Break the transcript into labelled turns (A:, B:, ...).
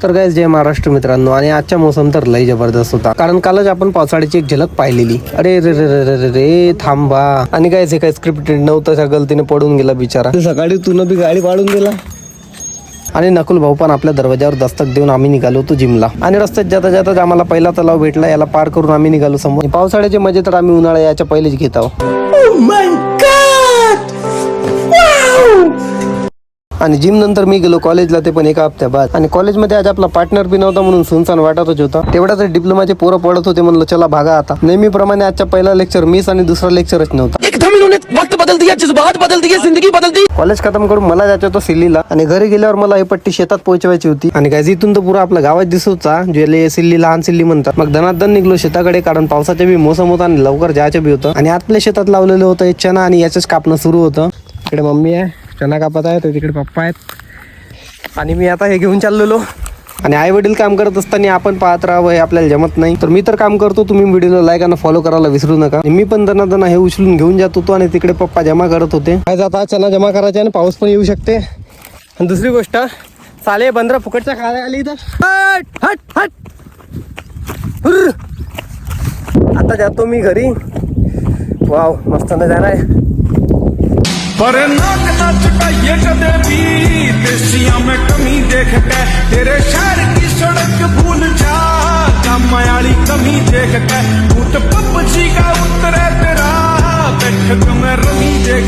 A: तर गाइस जय महाराष्ट्र मित्रांनो, आणि आजचा मोसम तर लय जबरदस्त होता, कारण कालच आपण पावसाळ्याची एक झलक पाहिलेली. अरे रे रे रे रे रे थांबा. आणि गाइस हे काय स्क्रिप्टेड नव्हतं, त्या गलतीने पडून गेला बिचारा. सकाळी तू बी गाडी पाडून दिला. आणि नकुल भाऊ पण आपल्या दरवाजावर दस्तक देऊन आम्ही निघालो होतो जिमला. आणि रस्त्यात जाता जाता आम्हाला पहिला तलाव भेटला, याला पार करून आम्ही निघालो समोर. पावसाळ्याचे मजे तर आम्ही उन्हाळा याच्या पहिलेच घेत आहोत. आणि जिम नंतर मी गेलो कॉलेजला, ते पण एका हप्त्या बाद. आणि कॉलेजमध्ये आज आपला पार्टनर बी नव्हता म्हणून सुनसान वाटतच होता. तेवढ्याच डिप्लोमाचे पोरं पडत होते, म्हणलं चला भागा आता. नेहमीप्रमाणे आजचा पहिला लेक्चर मिस आणि दुसरा लेक्चरच नव्हता. एकदम इन्होंने वक्त बदल दिया, जज्बात बदल दिए, जिंदगी बदल दी. कॉलेज खत्म करून मला जायचं होतं सिल्लीला, आणि घरी गेल्यावर मला ही पट्टी शेतात पोहोचवायची होती. आणि काय इथून तर पुरा आपला गावात दिसत होता, ज्याला सिल्ली लहान सिल्ली म्हणतात. मग धनाधन निघलो शेताकडे, कारण पावसाचे बी मोसम होता आणि लवकर जायचं बी होतं. आणि आपल्या शेतात लावलेलं होतं चना, आणि याचंच कापणं सुरू होतं. इकडे मम्मी आहे, चना कापत आहे, तर तिकडे पप्पा आहेत, आणि मी आता हे घेऊन चाललेलो. आणि आई वडील काम करत असताना आपण पाहत राहावं हे आपल्याला जमत नाही. तर मी तर काम करतो, तुम्ही व्हिडिओला लाईक आणि फॉलो करायला विसरू नका. मी पण दना हे उचलून घेऊन जात होतो, आणि तिकडे पप्पा जमा करत होते. काय जाता चना जमा करायचे, आणि पाऊस पण येऊ शकते. आणि दुसरी गोष्ट, साले बंदरा फुकटच्या खायला आली इथं. हट हट हट. आता जातो मी घरी. वाव मस्त नजारा आहे.
B: पर नाक ना चटाइए कदे भी देसिया में कमी देख के, तेरे शहर की सड़क भूल जा, कमायाली कमी देख के, टूट पपची का उतरे तेरा बैठक में रमी देख